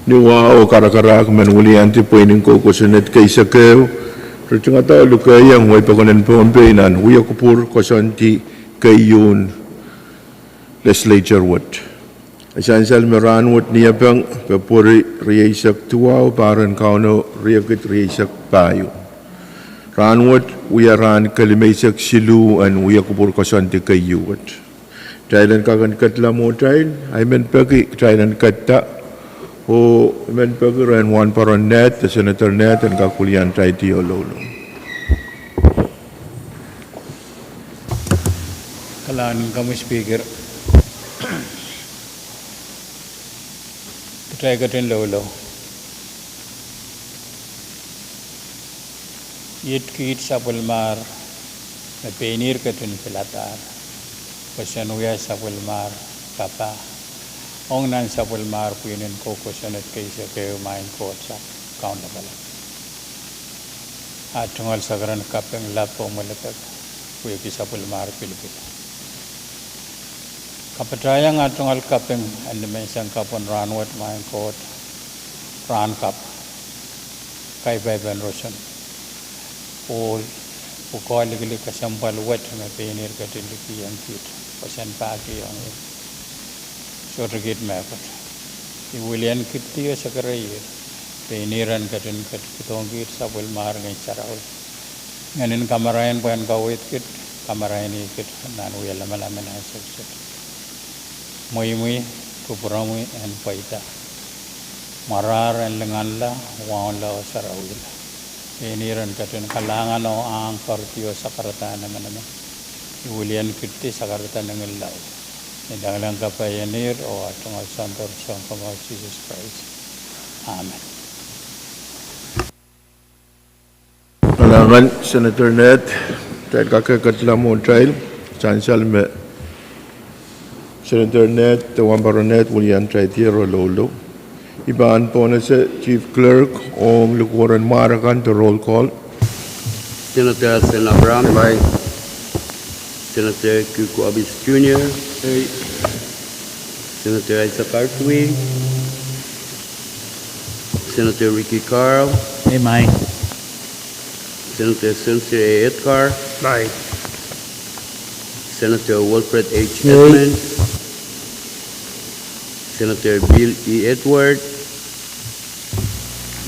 Niwa o karak manulian ti Pwuhng ko kusunet kay sakeo. Rito nga tao lukayang way pakunan Pohnpei nan huya kupur kusun ti kayun Legislature wat. Esansal meran wat niya pang kapuri riyasak tuwaw paran kauno riyakit riyasak payo. Ranwat uyaran kalimaysak silu an uya kupur kusun ti kayuwat. Thailand kakan katla mo Thailand, ay men pagi Thailand katta o men pagi ran wan paran net, senator net and kakulian Thai ti ololo. Kalaan kami speaker. Try katin lolo. Yit kit sapul mar na penir katin pelatar. Pasanuya sapul mar papa. Ong nan sapul mar puinin ko kusanat kaysa kayo main ko sa kaun na pala. At tungal sa karan kapeng lapo malapag kuya ki sapul mar Pilipit. Kapatraya nga tungal kapeng and may isang kapon ranwat main ko ran kap kay Beben Rosan. Pukol ligli kasampal wet na penir katin liki yang kit. Pasan pagi yang surgit mepet. Iwilian kiti ya sakarai. Peniran katin kitongkit sabul mar ngai carawal. Nganin kamarayan puan kawit kit kamarayan ikit nanu ya lama-lama na sukset. Mui kupuramui and paita. Marar and lenganla wawanla sarawil. Peniran katin kalangan o ang partiyo sakarata naman. Iwilian kiti sakarata ng ilaw. Nidanglang kapayanir o atong santor siyang kamaw Jesus Christ. Amen. Kalangan Senator Net, dahil kakakatla mo trial, chansal me Senator Net, tawang baronet, wulian try tiro lolo. Ibaan po na sa Chief Clerk o lukuran marakan to roll call. Senator Sen Abraham. Aye. Senator Kuku Abis Jr. Aye. Senator Isaac Artwig. Senator Ricky Carl. Amen. Senator Sensor A. Edgar. Aye. Senator Wilfred H. Edmonds. Senator Bill E. Edward.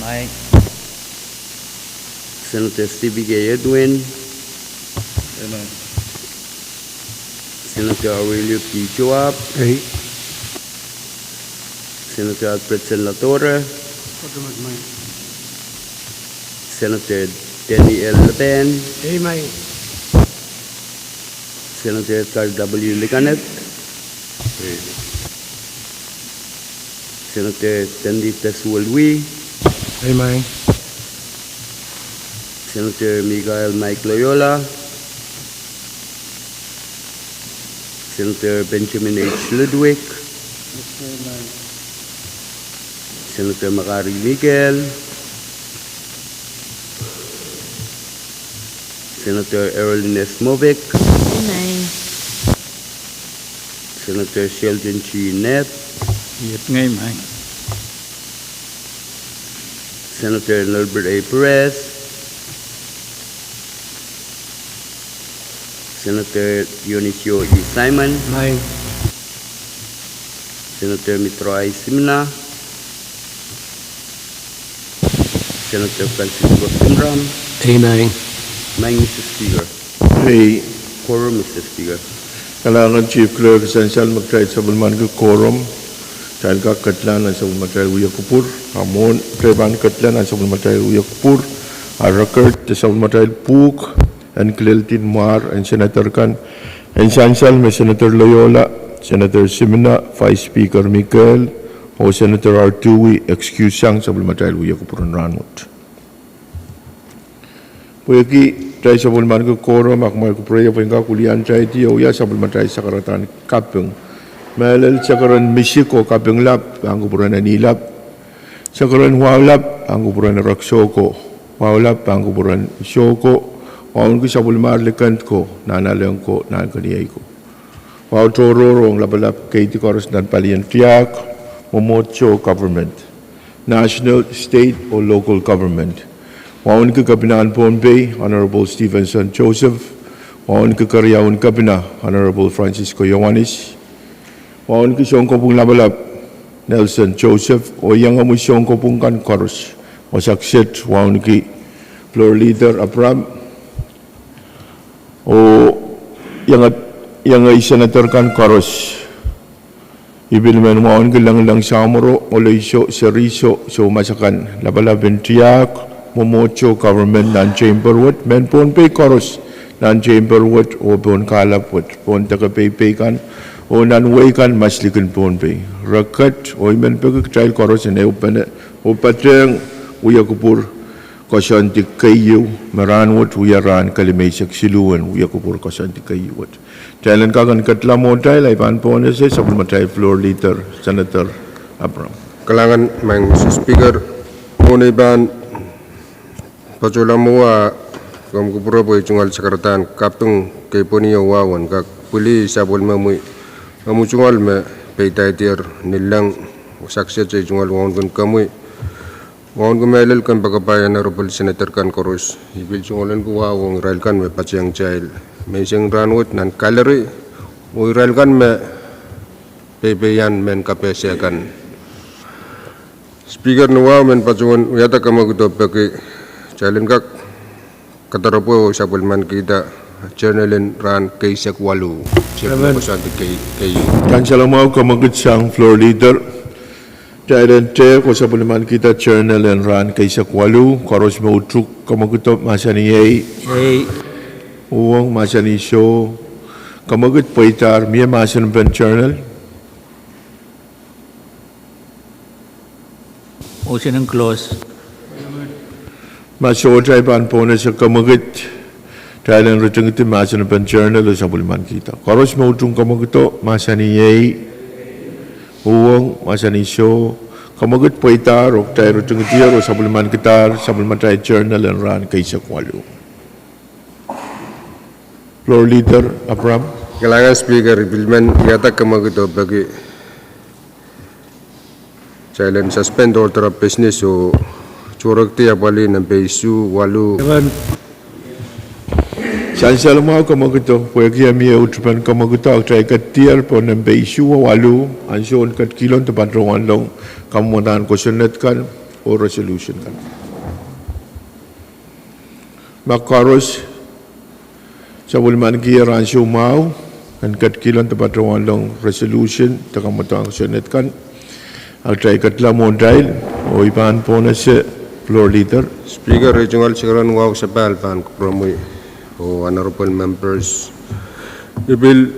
Aye. Senator Stevie Gay Edwin. Amen. Senator Aurelio P. Joab. Aye. Senator Alfred Sen Latorre. Senator Denny L. Lepen. Amen. Senator Carl W. Licanet. Senator Tandy Teswalwi. Amen. Senator Miguel Mike Loyola. Senator Benjamin H. Ludwig. Senator Macari Miguel. Senator Errolyn S. Movic. Amen. Senator Sheldon G. Neff. Yet ngay man. Senator Norbert A. Perez. Senator Dionisio E. Simon. Aye. Senator Mitro I. Simna. Senator Francisco Simram. Amen. Mr. Speaker. Hey, Quorum, Mr. Speaker. kalangan Chief Clerk esansal mag-try sa bulman ko quorum. Dahil kakatlan ang sa bulman try uya kupur. Amon, treban katlan ang sa bulman try uya kupur. Record sa bulman try Pwuhng and Cleltin Mar and Senator Kan. Esansal may Senator Loyola, Senator Simina, Vice Speaker Miguel, o Senator Artui, excuse sang sa bulman try uya kupuran ranmut. Pweki, try sa bulman ko quorum, akmar ko prayer po yung kakulian try tiyo, ya sa bulman try sa karatan kapyung. Malal sa karan Mexico kapyung lap, ang kupuran na nilap. Sa karan Huawlap, ang kupuran na Raksoko. Huawlap, ang kupuran Shoko. Huawon ko sa bulmar likant ko, nanalang ko, nankaniyay ko. Huaw Tororo, ang labalap kay Tikoros na palian tiyak, Momocho government. national, state, or local government. Waun ke Kabinan Pohnpei, Honorable Stevenson Joseph. Waun ke Karyawan Kabina, Honorable Francisco Yohanis. Waun ke Songkopung Labalab, Nelson Joseph. O yang amu Songkopung kan Korus. O saksit waun ke Floor Leader Abram. O yang ay Senator kan Korus. Ibilmen waun ke lang samuro o leiso seriso so masakan labalabin tiyak momocho government nan chamberwood men Pohnpei Korus nan chamberwood o pon kalapwood pon takapay kan o nan way kan maslikan Pohnpei rakat o men pagk trial Korus ne o pateng uyakupur kosanti kayu maranwood uyaran kalimaysak siluan uyakupur kosanti kayuwat Thailand kagan katla modai lai pan pon se sabun matai floor leader Senator Abram Kalangan mang speaker Pohnpei ban Paculamua kam kupura boy cungal sakaratan kaptung kay poniyo wawan kak puli sabol mamui kamu cungal me peitai tiar nilang saksya cay cungal wawan kun kamui wawan kumelel kan pagkabayan na rupal senator kan korus ibil cungalan ku wawang rail kan me pacyang jail may siyang ranwot nan kalari o rail kan me pepeyan men kapesya kan speaker nuwa men pacungan yata kamaguto pake Challenge kak katarapo sa bulman kita journalin ran kaysak walu siya po sa kayo. Yan salamau kamagit sang floor leader. Thailand te ko sa bulman kita journal and ran kaysak walu koros mautruk kamagito masani Pwuhng masani show kamagit paitar miya masan ben journal. Ocean and close. Masuk try pan pona sa kamagit Thailand ruteng itu masan pen journal sa bulman kita. Koros mau tung kamagito masani Pwuhng masani show kamagit paitar ok tay ruteng itu sa bulman kita sa bulman try journal and ran kaysa kwalu. Floor leader Abram. Kalangan speaker bilman yata kamagito bagi silent suspend order of business o Chorak tiya bali ng V6AH walu. Sansal mau kamagito, pwede kami utupan kamagito ang try katiar po ng V6AH walu, anson kat kilon tepat ruang long kamunan kusunet kan o resolution kan. Makaros sa bulman kia ransyo mau kan kat kilon tepat ruang long resolution takamutan kusunet kan. Ang try katla modal o ipan po na sa floor leader. Speaker regional sikaran wow sa palpan kupromoy o honorable members. Ibil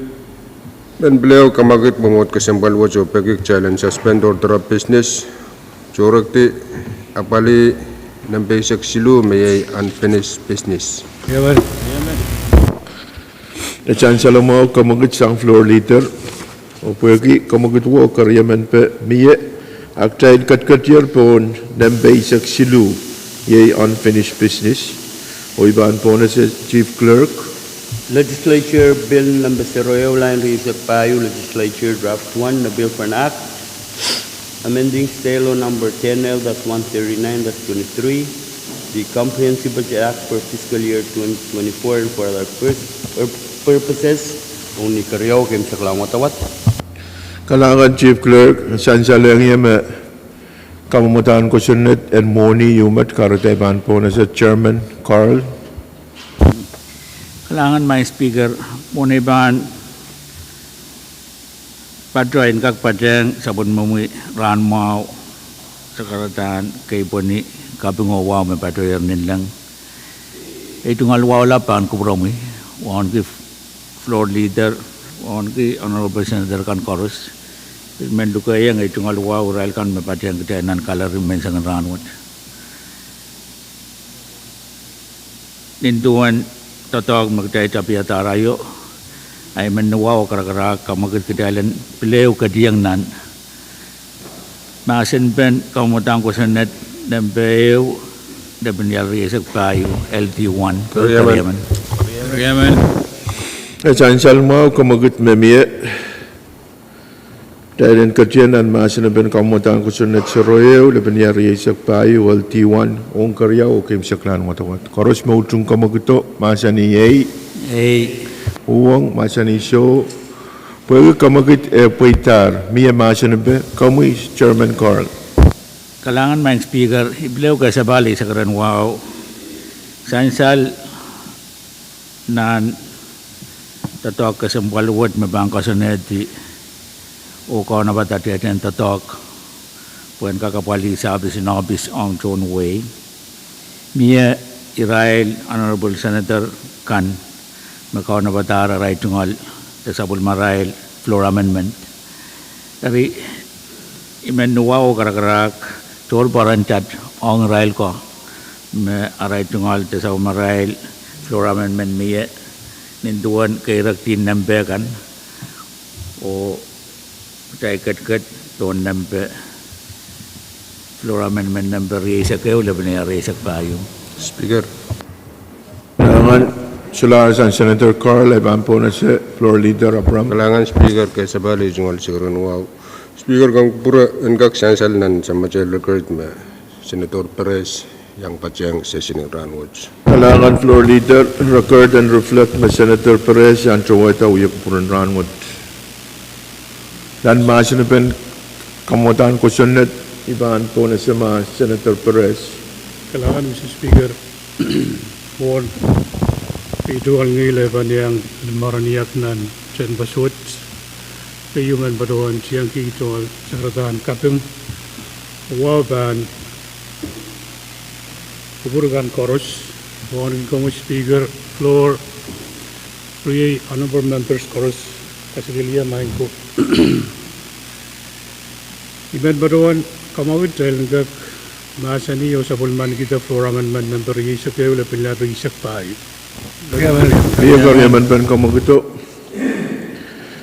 ben bleo kamagit bumot kasambal wajo pagik challenge suspend order of business. Chorak ti apali ng basic silu may unfinished business. Na chancellor mo kamagit sang floor leader o pwede kamagit wo karyaman pe miye Aktaid Kadkadaur pon ng basic silu yay unfinished business. O iban po na sa Chief Clerk. Legislature Bill number 0 line V6AH Legislature Draft 1 na Bill for an Act amending State Law number 10L.139-23 the Comprehensive Budget Act for fiscal year 2024 and for other purposes only karyaw kim sa kalamotawat. Kalangan Chief Clerk, sansalang yan kamumutan ko sunod and money yumat karatayban po na sa Chairman Carl. Kalangan may speaker Pohnpei ban padrain kak padeng sabon mamui ran mau sakaratan kay poni kapingo wow me padrain nilang itu ngalwaw lapan kupromi wan ki floor leader wan ki honorable senator kan chorus men duka yang itu ngalwaw rail kan me padrain kedanan kalar men sangan ranwat nintuan totog magday tapi atarayo ay menuwaw kara-kara kamagad kedalan pileo kadiyang nan masin pen kamutang ko sa net nembeo na binyari sa kayo LT1 Kariyaman. Sansal mo kamagad memye Dahil kajian masa ben kamutan kusunet seroyeu leben yari isak payu wal T1 ong karya o kim saklan watawat. Koros mautung kamaguto masa ni yei Pwuhng masa ni show pwede kamagit pwaitar miya masa be kamu Chairman Carl. Kalangan main speaker iblew ka sa bali sa karan wow. Sansal nan tatok ka sa mwaluwat mabangka sa neti o kau na bata tiyan tatok puen kakapali sabi sinabis ang John Way Mia Israel Honorable Senator Kan makau na bata right tungal tasabul marail floor amendment tapi imen nuwao karak tol parancat ang rail ko me aray tungal tasabul marail floor amendment Mia ninduan kairak tin nambekan o tay kat ton nambe floor amendment number resa kayo laban na resa payo. Speaker. Naman sulasan Senator Carl ay bampo na si floor leader Abram. Kalangan speaker kay sa bali jungal siguro wow. Speaker kang pura engkak sansal nan sa major record me Senator Perez yang pacang session Ranwoods. Kalangan floor leader record and reflect na Senator Perez yang cawata uyak puran Ranwood. Dan masa na ben kamutan kusunet iban po na si Senator Perez. Kailangan, Mr. Speaker, mohon ito ang ngailaban yang maraniyak nan Chen Basut, kayungan badoan siyang kito sa karatahan kapim, waban, kuburgan koros, mohon kong Speaker, floor, three honorable members koros, kasigiliya main ko. Iban badoan, kamawit dahil nagkak masa niyo sa pulman kita floor amendment number isak kayo lapin lato isak payo. Miya karyaman pen kamaguto.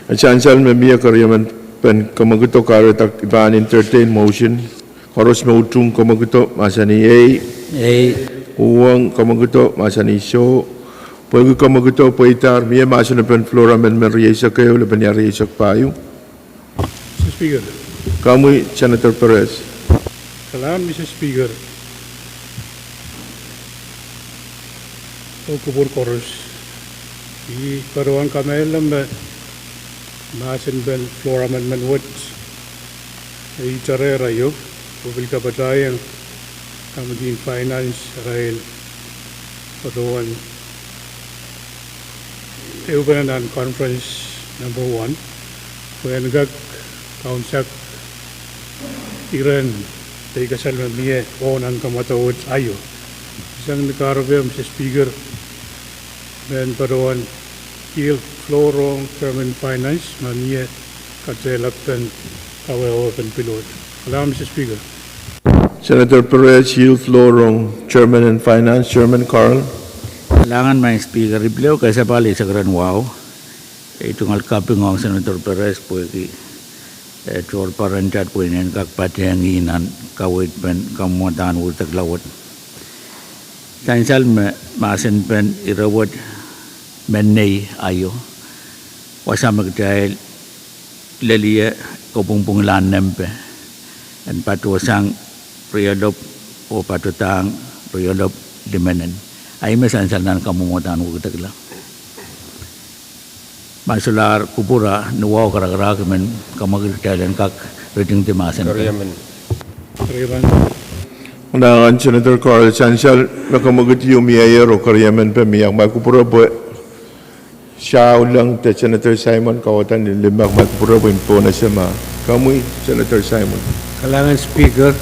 At sansal me miya karyaman pen kamaguto karatak iban entertain motion. Koros mautung kamaguto masa ni Pwuhng kamaguto masa ni show. Pwede kamaguto pwaitar miya masa na pen floor amendment isak kayo lapin yari isak payo. Mr. Speaker, Kamu Senator Perez. kailangan, Mr. Speaker, o kubur koros, i karuan kami alam ba masin ben floor amendment woods ay tare rayo pubil ka batayang kami din finance rail karuan Eubanan conference number 1 kaya nagag kaunsak Iran tay kasal miye o nang kamatawad ayo isang nakarabi Mr. Speaker ben paruan il florong Chairman Finance mamiye katselapten kawawapan pilot. Salamat Mr. Speaker. Senator Perez, Hill Florong, Chairman and Finance, Chairman Carl. Kalangan main speaker iblew kay sa bali sa karan wow. Itong alkaping ng Senator Perez pwede tol parancat po inin kakpatenginan kawit pen kamutan utak lawat. Sansal masin pen irawat menay ayo. Wasama dahil laliya kopungpung lanempe. Dan patuasang priyadop o patutang priyadop dimanan. Ay masansal nan kamutan utak lang. Masular kupura nuwaw karak-karak men kamagkailan kak rating timasan. Karyaman. Undangan Senator Carl Sansal nakamagot yung mayor o karyaman pa miyang magkupura po siya ulang te Senator Simon kawatan nilimak magkupura po po na siya ma. Kamuy Senator Simon. Kalangan Speaker,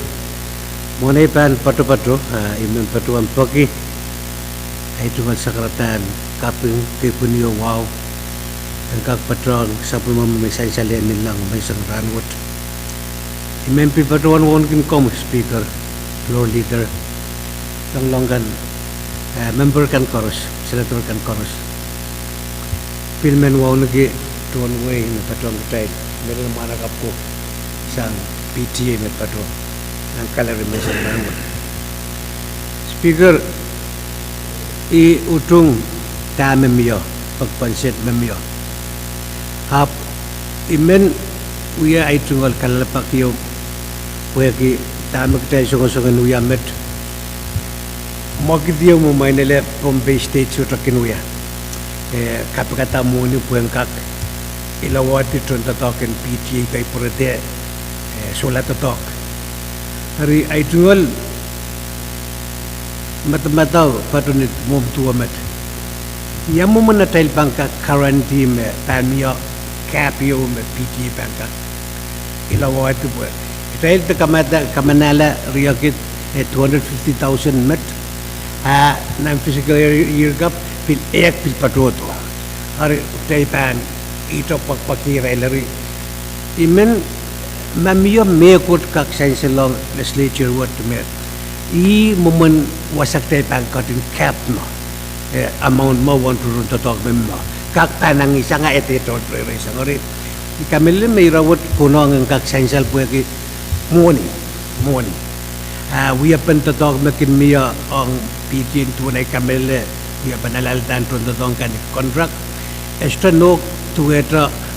munay pan pato-pato, iman patuan pagi ay tumal sakratan kaping kipunyo wow. Ang kakpatron sa pumamamisay sa lian nilang may isang ranwot. Imempi patuan won kin kom Speaker, Floor Leader, langlonggan, Member kan koros, Senator kan koros. Pilmen wow nagi tuan way na patuan kitay, meron mga anak ko isang PTA met patuan, ang kalari may isang ranwot. Speaker, i-utong tama miyo, pagpansit mamiyo. Hap imen uya ay tunggal kalalapak yung pwede tamak tayo sungan uya met magdiyo mo may nila Pohnpei State sutra kinuya kapagata mo ni Pwuhng kak ilawati tron tatokin PTA kay purete sulat tatok hari ay tunggal mataw patunit mo tuwa met yang mo manatail bangka karanti me pamio kapio me PTA bangka ilawati po itail ta kamanala riyakit 250,000 met na physical year gap pil ek pil patroto hari taipan ito pagpakira ilari imen mamio mekot kak senselong legislature what me I moment wasak taipan katin cap no amount mo want to run to talk member kak tanang isa nga ito isang ori ikamili may rawat kuno ang kak sensal pwede money we have been to talk makin miya ang PTA tunay kamili we have been alaldan to talk kan contract extra no to it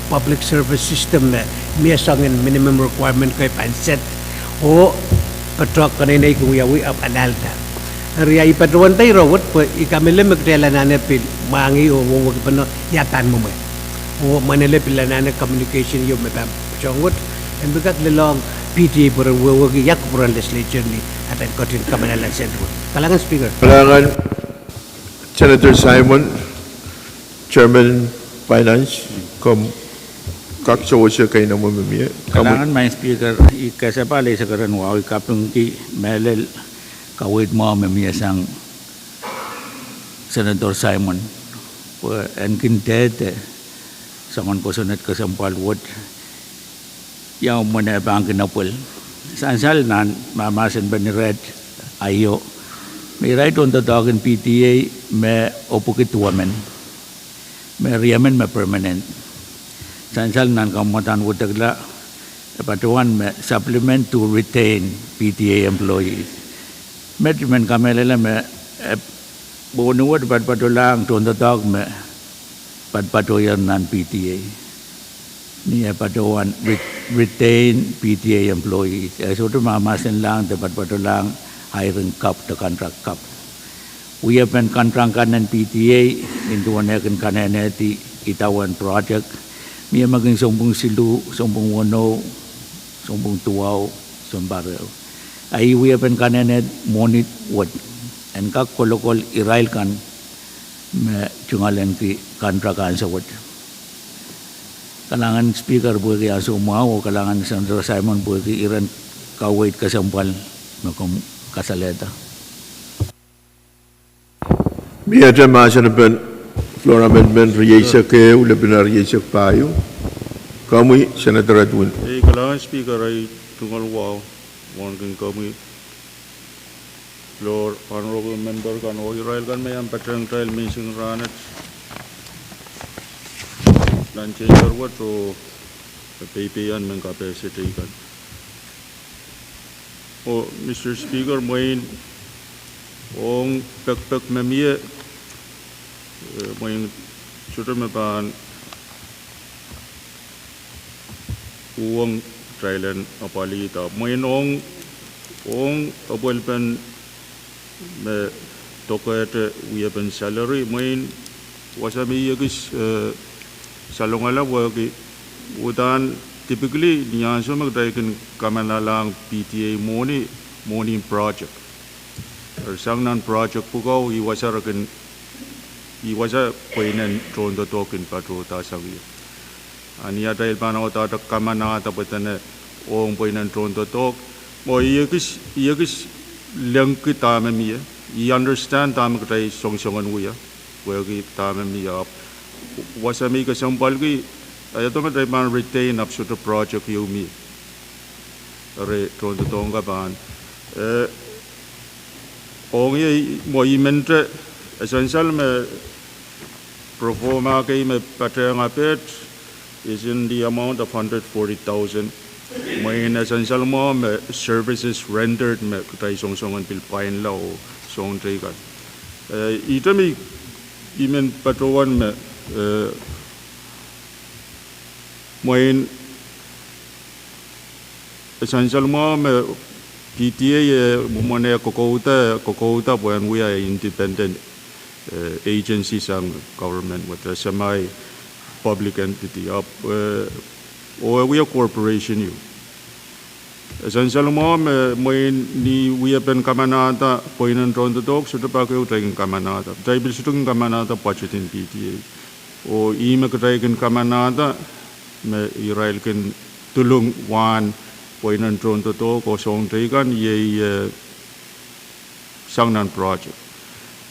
public service system miya sangin minimum requirement kay panset o patok kanina kung we up alaldan Ria ipadruan tayo rawat po ikamili magtela na pil mangi o wag pa no yatan mo o manila pila na communication yung mata chongot and bigat lelong PTA por wag yak por legislature ni at ang kotin kamanalan sentro kalangan speaker Kalangan Senator Simon, Chairman Finance, kaksawa siya kayo na mamamiya. Kalangan may speaker ikasapalay sa karanwa kapung ki melel kawit mo mamiyasang Senator Simon and kintete sangon ko sunat kasampal wot yaw mo na bang kinapul sansal nan mamasan ba ni Red ayo may right on the dog in PTA may opukit woman may riyaman may permanent sansal nan kamatan wutagla patuan may supplement to retain PTA employees Medmen kamelele me bunuwad padpadulang to the dog me padpadoyan nan PTA niya paduan retain PTA employees so to mamasin lang te padpadulang hiring cup the contract cup we have been contract kanan PTA into one ekan kananeti itawan project miya maging sombong silu sombong wono sombong tuwaw sombarel ay we have been kanenet monit wad and kak kolokol irail kan me chungalen ki kantrakan sa wad kalangan speaker buki aso mo kalangan Senator Simon buki iran kawait kasampal makom kasaleta Miya dyan maasa na ben floor amendment riyesa kayo labinar riyesa payo kamu Senator Edwin kalangan speaker ay tungal wow Morgan kami floor honorable member kan Israel kan may ang patrang trial missing ranet dan changer what to PPN men capacity kan o Mr. Speaker main ong pek memie main sudah mepan Pwuhng Thailand apalita main ong apalpan me toket we have been salary main wasami yagis salongala wagi udan typically niya so magdaikin kamanalang PTA money project or sangnan project pugaw iwasarakin iwasa painan trondo token patro tasawi Ania dahil panahon tatak kamana tapatan ong painan tronto tok mo iyagis lengki tama miya I understand tama katay songsongan uya wagi tama miya wasami kasampal ki ayato matay man retain up to the project yumi re tronto tonga ban ong ye mo imente essential me proforma kay me pateng apet is in the amount of 140,000. May essential mo services rendered me kutay songsongan pilpain lao song trigan. Ito mi imen patuan me may essential mo me PTA mo ne kokouta when we are independent agencies and government with a semi public entity up or we are corporation you essential mo me ni we have been kamanata point and round the dog so the back out taking kamanata table shooting kamanata budget in PTA o ime taking kamanata me Israel can tulung one point and round the dog or song taken ye sangnan project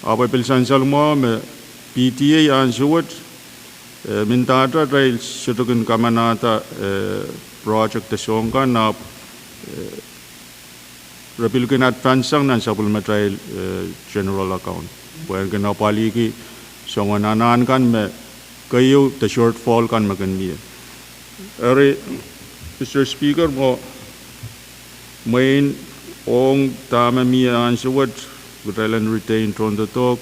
aber essential mo me PTA answered mintata trail shooting kamanata project the song na Republican advancing nan supplementary general account. Bukan kena pali ki songonanan kan me kayu the shortfall kan makan dia. Mr. Speaker mo main ong tama mi answer what Thailand retain from the talk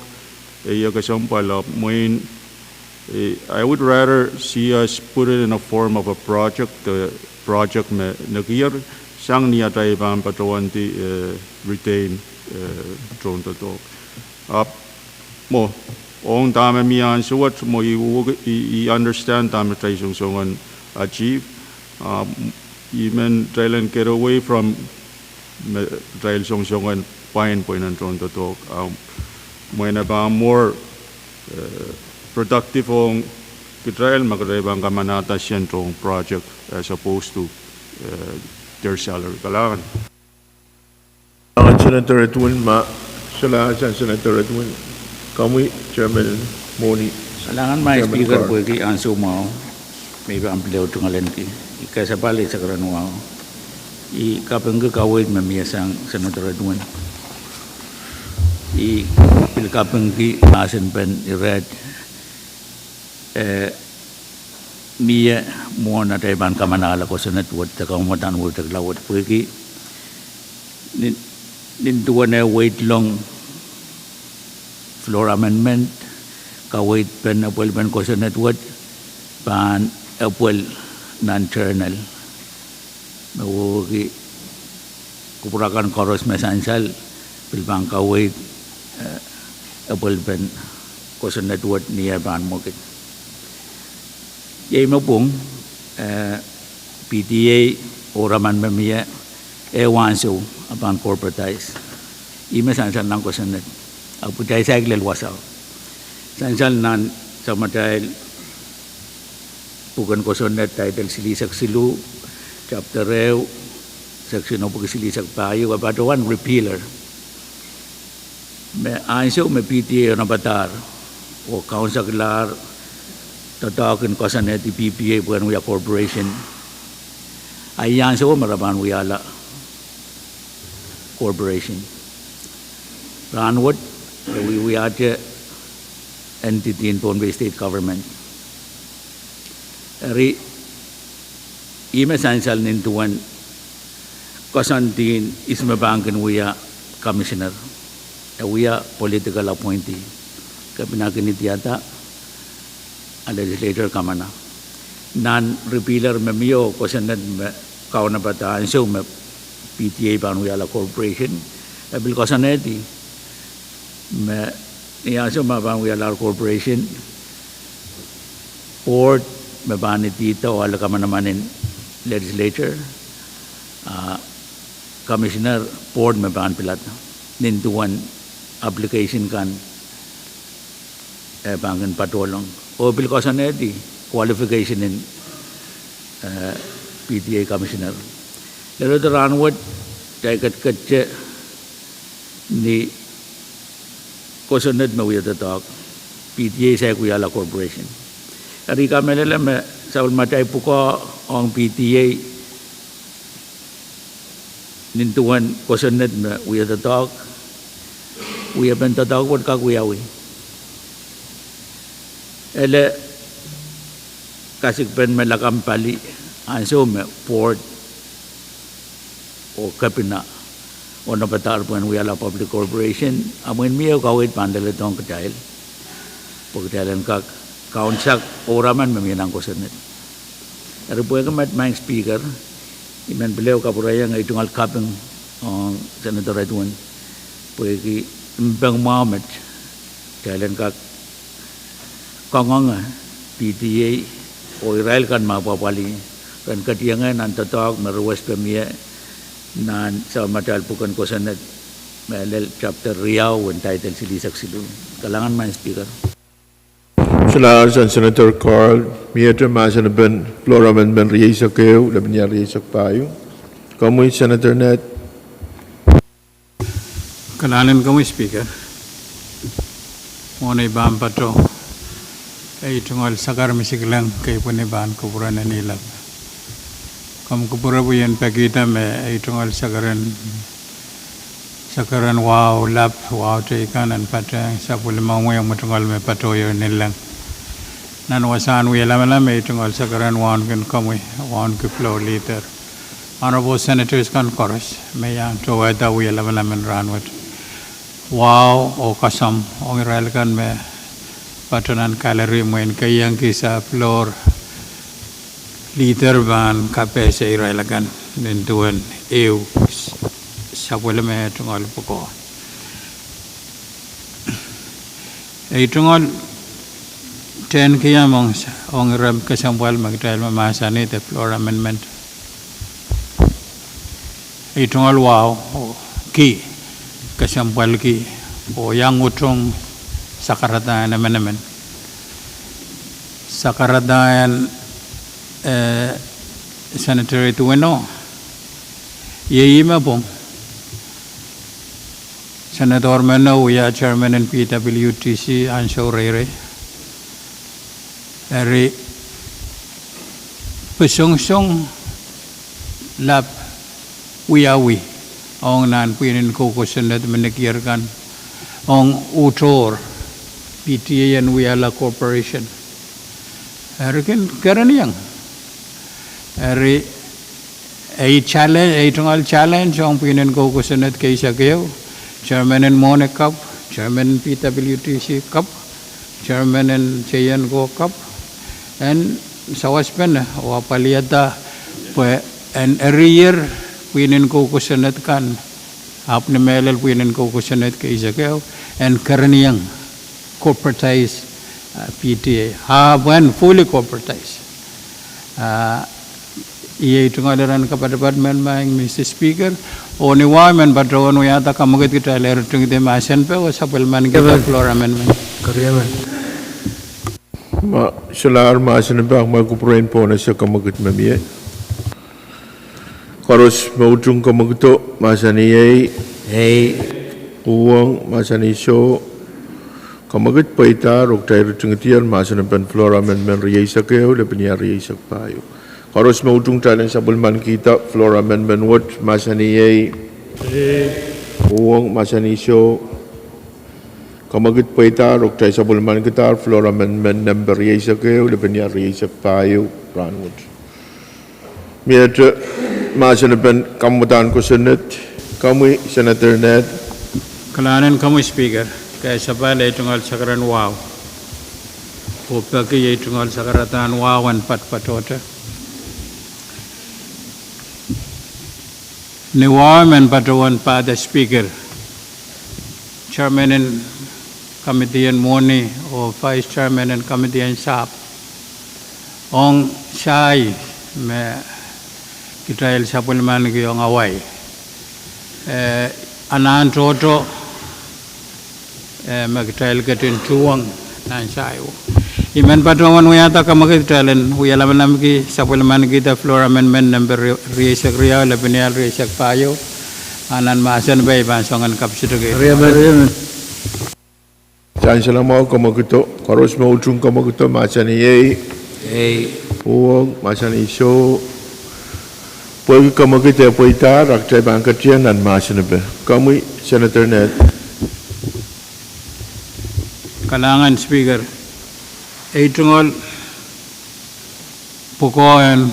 iya kasampala main I would rather see us put it in a form of a project. The project me nagir sang niya tayo bang patawan ti retain drone to talk. Mo ong tama miyan so what mo I understand tama tayo song achieve. Even Thailand get away from trail song pine point and drone to talk. Mo na ba more productive ong kitrail magray bang kamanata siyentong project as opposed to their salary. Kailangan. Senator Edwin salasan Senator Edwin. Kami Chairman Moni. Salangan may speaker ko ki answer mo. May ba amplio tungalan ki. Ikasabali sa karanwa. I kapeng kawit mamiyasang Senator Edwin. I pilkapeng ki asen pen red. Mia mo na tayo ban kamanala ko sa network ta kaumatan mo taglawat pweki nintuan na wait long floor amendment ka wait pen apel pen ko sa network pan apel non-internal mawagi kupurakan koros mesansal pilbang ka wait apel pen ko sa network niya ban mo kit Yay mo Pwuhng PTA oraman mamia ewanso upon corporatize. Ima sansal nang kosanet. Aputay sa iglal wasaw. Sansal nan sa matay pugan kosanet title silisak silu chapter rew section of silisak payo abatuan repealer. Me anso me PTA na batar o councilor tatakin kosanet di PPA bukan we corporation ayan so maraban we ala corporation ranwat we are the entity in Pohnpei state government ri ime sansal nintuan kosantin isma banken we are commissioner we are political appointee kapinakin itiata a legislature kamana non repealer me mio kosanet me kauna bataan so me PTA Banuyala corporation bil kosaneti me niya so ma Banuyala corporation board me bani dito wala ka manamanin legislature commissioner board me ban pilat nintuan application kan bangan patolong o bil kosaneti qualification in PTA commissioner lalo to ranwat kay katche ni kosanet me wiyata talk PTA sa Kuyala corporation ari kamelala me sa ulmatay puko ang PTA nintuan kosanet me wiyata talk we have been to talk what kakuyawi ele kasik pen melakam pali anso me port o kapina o nabatar pen Kuyala public corporation amun miyo kawit pandala tong katail pagkatailan ka kaunsak oraman meminang kosanet ari po ka mat mang speaker Iman beliau kapuraya ngai tungal kapeng senator Edwin pergi Mbang Mohammed jalan kak kongong PTA o Israel kan mapapali kan katiangan nan tatak meruas pemia nan sama dal bukan kosanet melel chapter Riau and title sili saksilu kalangan man speaker. Salamat Senator Carl, Mieter Masan Ben, Flora Ben Riesa Keo, Labnya Riesa Pwuhng. Kamu Senator Ned. Kalanin kamu speaker. Monay bam pato. Ay tungol sakar misiklang kay puniban kupuran nilab. Kamu kupura buyan pagita me ay tungol sakaran wow lap wow teikan an patang sapul mau yang matungol me patoyo nilang. Nan wasan we lam ay tungol sakaran wan kan kamu wan ke floor leader. Honorable Senators kan chorus may yang to wada we lam and ranwat. Wow o kasam ong Israel kan me patonan kalori mo en kayang kisa floor leader ban kape sa Israel kan nintuan eu sapul me tungol poko. Ay tungol 10 kaya mong ram kasambal magdahil mamasa ni the floor amendment. Itong wow ki kasambal ki o yang utong sakaradayan naman. Sakaradayan Senator Tuweno yeyima pong Senator Mano uya Chairman ng PWTC Ansho Rere Eri pesong-song lap wiyawi ong nan pinin kokosan na menikirkan ong utor PTA and Wiyala Corporation. Eri kan karaniyang eri tunggal challenge ong pinin kokosan at kaysa kayo Chairman and Mone Cup, Chairman PWTC Cup, Chairman and Chayan Go Cup. And sa waspen o paliyata and every year pinin ko kusanat kan hap ni melel pinin ko kusanat kay Isakeo and karaniang corporatized PTA when fully corporatized iya itu ngadaran kepada Department Bank Mr. Speaker o ni wamen patrawan yata kamagit kita ler tung de masen pe o supplement kita floor amendment Kariyaman. Salar Masan Ben magkupuran po na sa kamagut mamie. Karos mautong kamaguto Masaniyay Pwuhng Masanisyo kamagut paita rok tayo tungitian Masan Ben Flora Amendment Riesa Keo Labnya Riesa Pwuhng. Karos mautong talan sa bulman kita Flora Amendment What Masaniyay Pwuhng Masanisyo kamagut paita rok tayo sa bulman kita Flora Amendment Number Riesa Keo Labnya Riesa Pwuhng Ranwood. Miyata Masan Ben kamutan ko sunod kami Senator Ned. Kalanan kamu speaker kaya sabal ay tunggal sakaran wow o pagi ay tunggal sakaratan wawan patpatota ni wawan patawan pa the speaker Chairman and Committee and Moni o Vice Chairman and Committee and SAP ong siyay me kita el sapulman ki yung away anan toto magtail katin Pwuhng nan sayo iman patungan uyata ka magtailen uyalaman ki sapulman kita floor amendment number Riesa Ria Labnya Riesa Pwuhng anan masan bay bansongan kapsito ke Saan sila mo kamaguto karos mautong kamaguto Masaniyay Pwuhng Masanisyo Pwuhng kamagita paita raktay bangkatian nan Masan Ben kami Senator Ned. Kalangan speaker ay tungol pukoan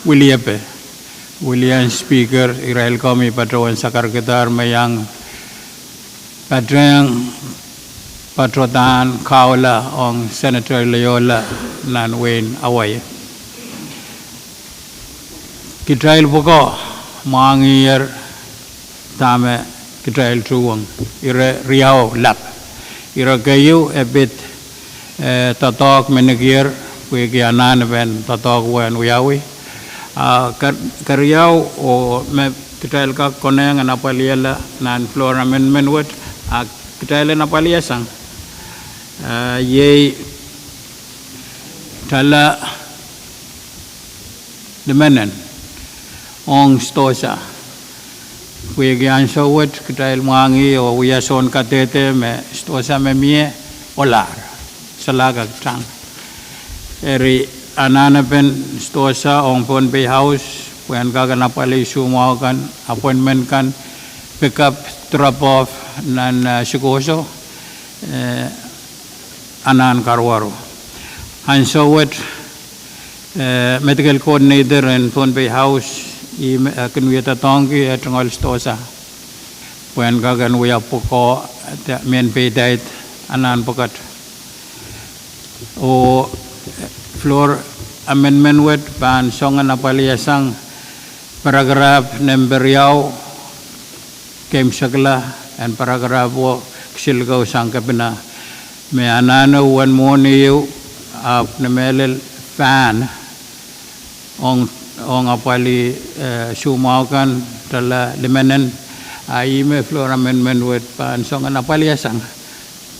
William speaker Israel kami patawan sa Kadkadaur mayang patrotan kaula ong Senator Loyola nan Wayne away Kitrail poko mangir tame kitrail Pwuhng ire riau lap ire kayu ebit tatok menegir kuigi anan ben tatok wen wiawi kariau o me kitrail ka koneng anapaliela nan floor amendment wet kitrail anapalia sang ye tala demenen ong stosa kuigi anso wet kitrail mangi o wiason katete me stosa me mie olar salaga tang eri anana pen stosa ong Pohnpei house when kaga napali sumo kan appointment kan pick up drop off nan sikoso anan karwaro anso wet medical coordinator in Pohnpei house I kunwita tongi at ngol stosa when gagan we apoko men pay diet anan pokat o floor amendment wet ban songan apaliasang paragraph number yaw kem sagla and paragraph wo ksilgaw sang kabina me anano wan moni yu ap namelel fan ong apali sumaukan tala limenen aime floor amendment wet pan songan apali asang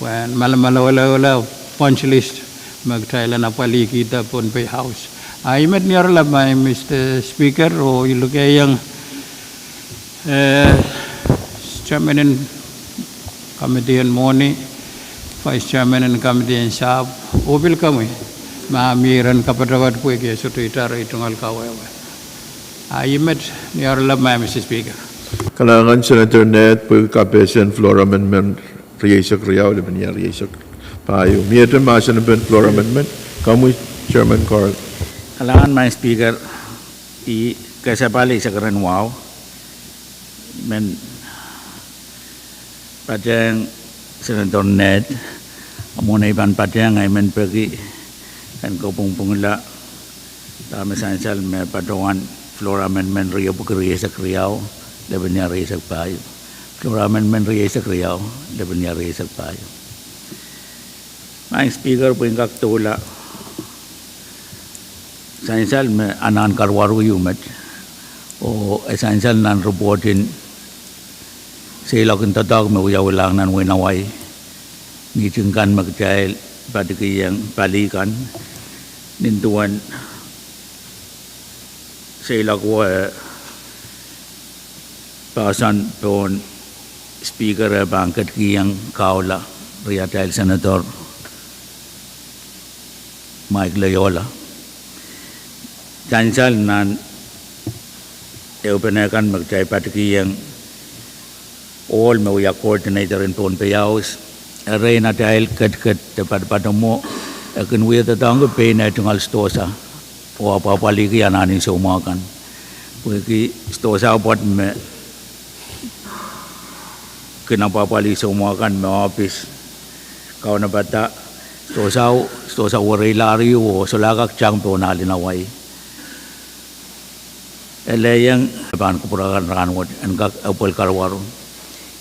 when malamala punch list magtraila napali kita Pohnpei house aime niar lamai Mr. Speaker o ilukayang chairman in committee and moni vice chairman in committee and sab obil kami Mamiran kapadawat puigi sutuitar itungal kawawa. Ayimet niar lamay Mr. Speaker. Kalangan Senator Ned pagkapesan floor amendment riyasak riyaw laban niya riyasak payo. Miyatan masan ben floor amendment. Kamu Chairman Carl. Kalangan my Speaker I kasapali sa karan wow. Men patang Senator Ned amunay ban patang ay men pergi kan ko pungpungla tama sansal me patongan floor amendment riyo pukriya sa kriyaw laban niya riyo sa payo floor amendment riyo sa kriyaw laban niya riyo sa payo my Speaker po yung kaktula sansal me anan karwaru yumet o sansal nan reportin sila kung tatag me uyaw lang nan winaway ngitungkan magjail patikiyang palikan nintuan sila ko pasan pon Speaker bangkat kiyang kaula retired Senator Mike Loyola jansal nan eupenakan magjay patikiyang all mawya coordinator in Pohnpei house arena dahil kat dapat padamu akan we tatang pay na tungal stosa o papaligi ananin sa umakan puki stosa pot me kinapapali sa umakan me office kau na bata stosa warilari o sulagak chang po nalinaway elayang ban ko purakan ranwat angkak apol karwaro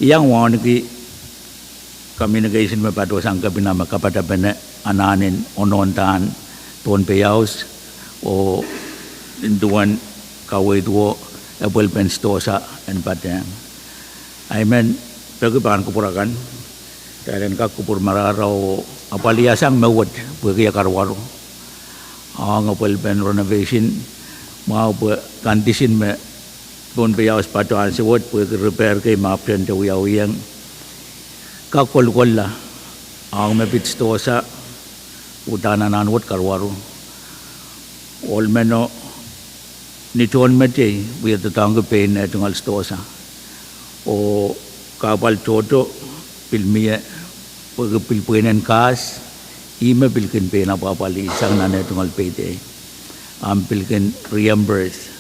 iyang wan ki communication me pato sang kabinama kapata bene ananin onontan Pohnpei house o induan kawai duo apple pen stosa and patang aimen pagban kupurakan dahil ka kupur mararaw apaliasang mawad pagi karwaro ang apple pen renovation mau condition me Pohnpei house pato an siwat pagi repair kay mapyan tawiyawiyang kakol-kolla ang mapit stosa utana nanwat karwaro all meno niton mete we the tang pain at ngal stosa o kapal toto pilmia pag pilpuenen kas ima pilkin pena papali sang nanet ngal pete am pilkin reimburse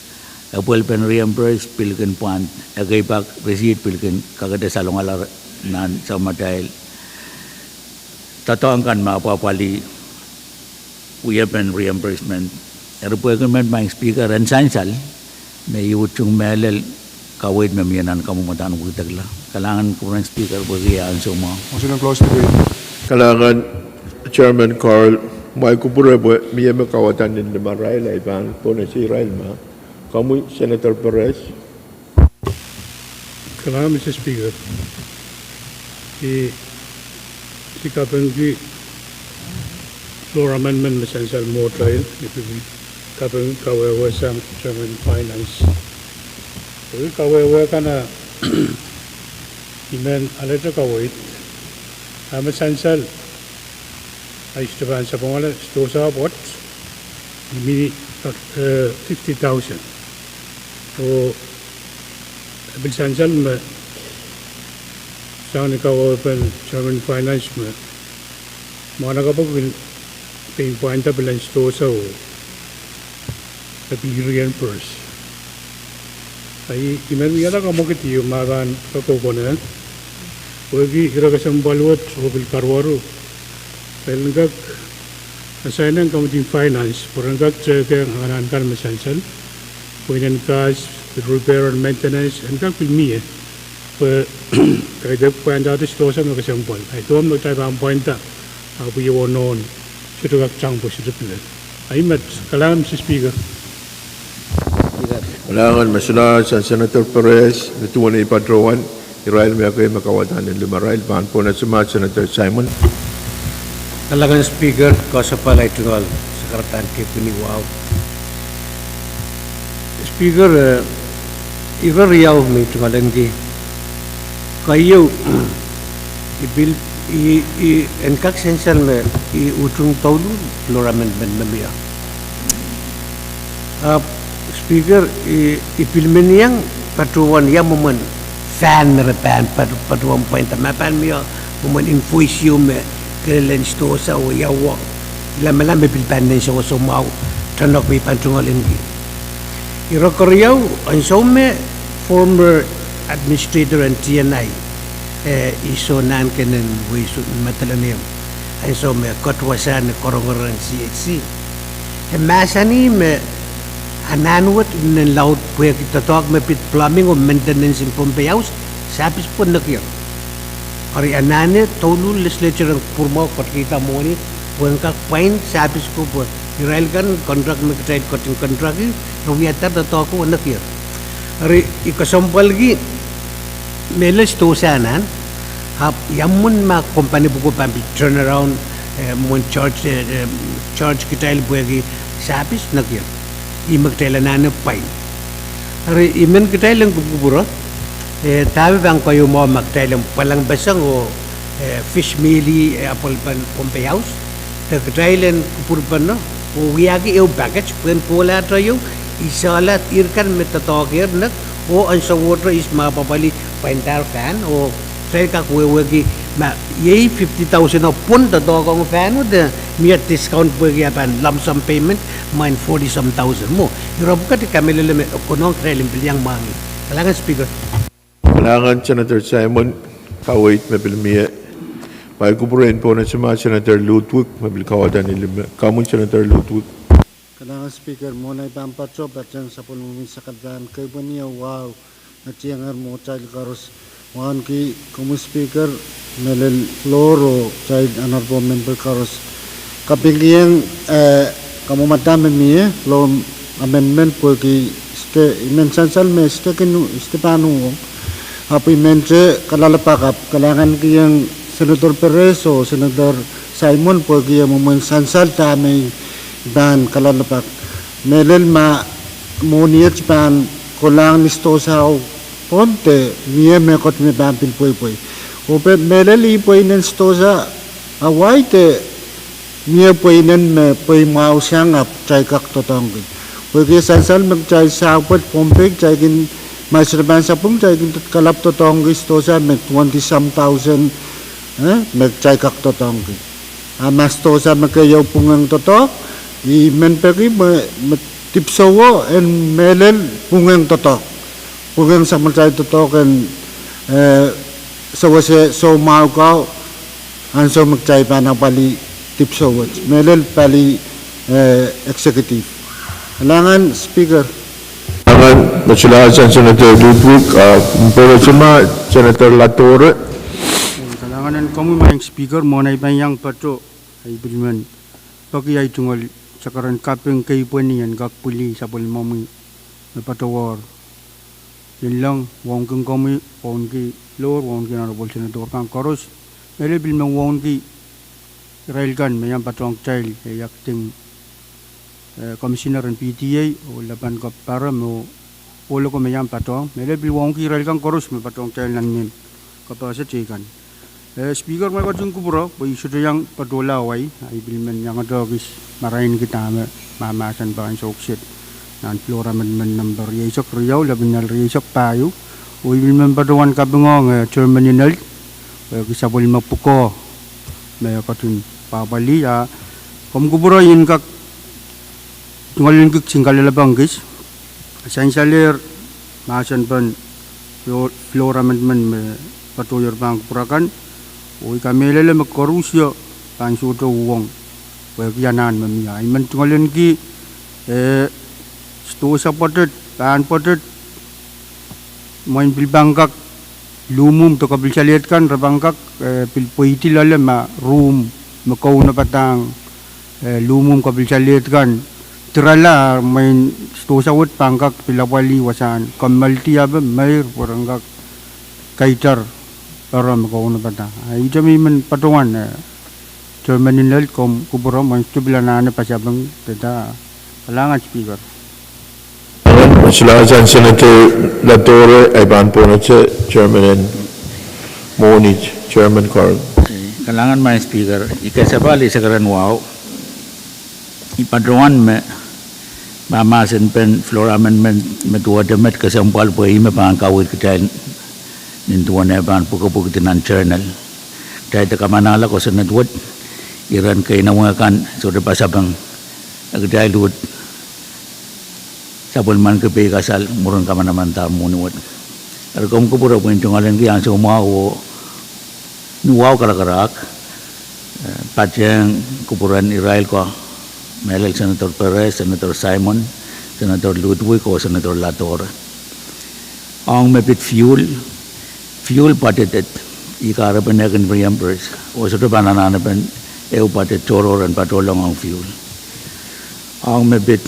apel pen reimburse pilkin pan agay pak receipt pilkin kagada salongal nan sama dahil tatangkan mapapali we have been reimbursement requirement my Speaker and sansal may Pwuhng melel kawid mamiyanan kamumatan butagla. Kailangan ko ng speaker bagayaan sa mga. Motion to close debate. Kailangan Chairman Carl, may kupura po, miya makawatan din naman Rail, ay bang po na si Rail ma. Kamu, Senator Perez. Kailangan, Mr. Speaker, sikapin ko floor amendment na sensal mo trial, kapag kawewa sa Chairman Finance. Kaya kawewa ka na imen alita kawait, ama sensal ay istaban sa pangala, sto sa what? Mini 50,000. So, bil sensal me sa kawewa pa Chairman Finance me, mga nakapag paying point up bilang sto sa Pwuhng first. Ay iman yata kamu kitiyo makan kakokonan. Wagi iragasan balwat hobil karwaru. Pelengkak asainan kamu di finance. Perengkak cekang anan kan mesansan. Puinan kas repair and maintenance. Engkak pilmi Kaya point out sto sa magasampol. Ay tuam nagtay pang point up. Abu yawonon. Situ kak chang po situ pila. Ay mat kalam si speaker. Kailangan masunod sa Senator Perez, natuwa na ipadrawan, Rail may kayo makawatan ng 5 Rail, bang po na sumat Senator Simon. Kailangan speaker ko sa palay tungal sa karatan kipuni wow. Speaker, iba riyaw may tungalan ki. Kayo, ibil, enkak sensal me, Pwuhng tawlu, floor amendment na miya. Speaker, ipilmen yang patuan yang momen fan merepan patuan point mapan miya momen invoice yo me kelen sto sa o yawa lama pilpan den so mau tanok bi pantungal ingi iro koryaw an so me former administrator and TNI iso nan kenen wisu matalanem an so me kotwasan korongoran CHC masani me ananuat in laut puya kita talk me pit plumbing or maintenance in Pohnpei house sapis pun nakir ari anane tolu legislature ang purmo kot kita mo ni Pwuhng ka fine sapis ko po irail kan contract me kita cutting contract ni ruwiata da to ko nakir ari ikasampal gi meles to sanan hap yamun ma company buko pampi turn around mon charge kita il bugi sapis nakir imagtela na pain. Ari imen kitailang kuburo tabi bang kayo mo magtailang palang basang o fish mealy apple pan Pohnpei house. Kitailang kupurpan no o wiyagi eu baggage pen pola tayo isalat irkan metatokir nak o ang sa water is mapapali paintar fan o try ka kuwagi ma yay 50,000 o pun tatokong fan o the mere discount bagi apan lump sum payment mine 40 some thousand mo Europe ka di kami lele konong krelim bilyang mangi kailangan speaker Kailangan Senator Simon, kawait mabilmiya. May kupurin po na suma Senator Ludwig, mabil kawatan ni kamun Senator Ludwig. Kailangan speaker mo na ipampatso at yan sa pulungin sa kadaan kay Baniya wow na tiyangar mo child karos wan ki kumu speaker melel floro child honorable member karos kapiliyang kamu madame mi floor amendment po ki mensansal me Stepano happy mense kalalapakap kailangan kiyang Senator Perez o Senator Simon po kiyang mensansal tamay ban kalalapak melel ma moniyat ban kulang nisto sa ponte miye me kot me ban pilpoy opet melel ipoy nen sto sa away te miye poy nen me poy mau sangap chay kak totong poy sansal mag chay sa pot Pohnpei chay kin maserban sa pung chay kin kalap totong sto sa me 20,000 me chay kak totong amas to sa magkayaw pungang totok i men pegi me tipsowo en melel pungang totok pungang sa macay totok en sawase so mau kau anso magchay pa na pali tipsowo melel pali executive kailangan speaker Kailangan Masyalasan Senator Ludwig, Pwuhng, Senator Latore. Kalangan kamu main speaker monai yang pato ay bilman pagi ay tunggal sakaran kapeng kay puanian gak puli sa pul mami napatawar yun lang wong kang kami wong ki lor wong ki narabol senador kang koros mele bilman wong ki rail kan mayang patong child ay acting commissioner ng PTA o laban ko para mo ulo ko mayang patong mele bil wong ki rail kan koros may patong child nan min kapasa chikan speaker may kacung kubro, boy sudah yang padola away, ay bilman yang ada guys marahin kita mamasan bahan soksit, nan flora man number yesok riau, labinal yesok payu, boy bilman padoan kabungong terminal, kisah boleh mapuko, may kacung pabali ya, kom kubro yin kak tungalin kik singkal labang guys, sainsalir masan ban flora man patoyor bang purakan. Oi kami lele makorusya pan sudo wong bagianan mamia iman tungalen ki sto sa potet pan potet main bil bangkak lumum to kabil chaliat kan rabangkak pil poiti lale ma room makau na patang lumum kabil chaliat kan terala main sto sa wot pangkak pilawali wasan kamalti ab mair porangkak kaitar orang kau nak patah. Itu memang patungan. Terminal kom kubur orang tu bila nana pasabang kita kalangan speaker. Masyalasan Senator Latore, Iban Ponace, Chairman Monich, Chairman Carl. Kalangan main speaker. Ika sabali sekarang wow. Ipatungan me mama senpen flora amendment metua demet kesempal poi me pangkawit kita nintuan eban pukul tinan channel dahil takamana ko sa nadwad iran kay nawangakan so de pasabang agdai lut sabol man ke pe kasal murun kamana manta munuwat arkom ko pura point ngalen ki ang so mawo nuwaw karakarak patjang kupuran Israel ko melel Senator Pahrek, Senator Simon, Senator Ludwig ko Senator Latore ang mapit fuel patetet ikara penakan beriampers o sudah banana pen patet coror dan patolong ang fuel ang mebit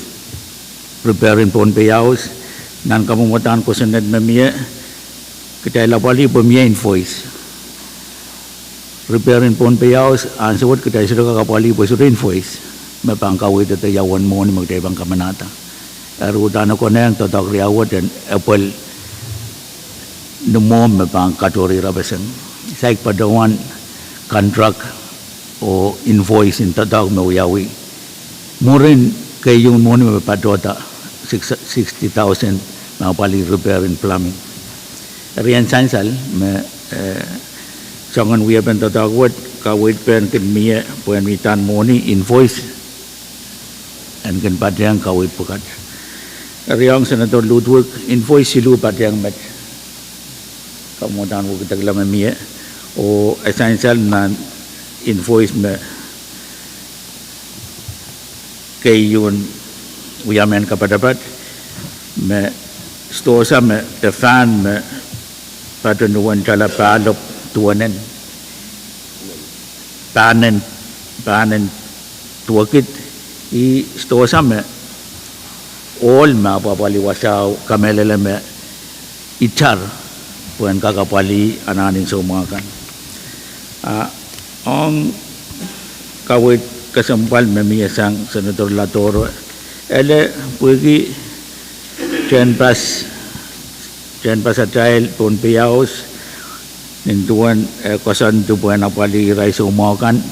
preparing Pohnpei house nan kamumutan ko senad memia kita lapali pemia invoice preparing Pohnpei house ang suwat kita sudah kapali po sudah invoice mapangkawit at yawan mo ni magtaibang kamanata arutan ko na yung totok riawat dan apple numom mapang katori rabasan saik padawan contract o invoice in tatak mawiyawi murin kay yung muni mapadota 60,000 mapali repair and plumbing riyan sansal sangan wiya pen tatak wat kawit pen kin miya puen mitan muni invoice and kin padyang kawit pukat riyang Senator Ludwig invoice silu padyang met kemudian kita gelam mie o essential na invoice me kayun uyamen kapadapat me stosa me tefan me patunuan cala palop tuanen panen tuakit i stosa me all ma papaliwasaw kamelele me ichar puan kakapali ananin sumakan ang kawit kasempal memiyasang Senator Latore ele pugi chen pas atail Pohnpei house nintuan kosan tu puan apali rai sumakan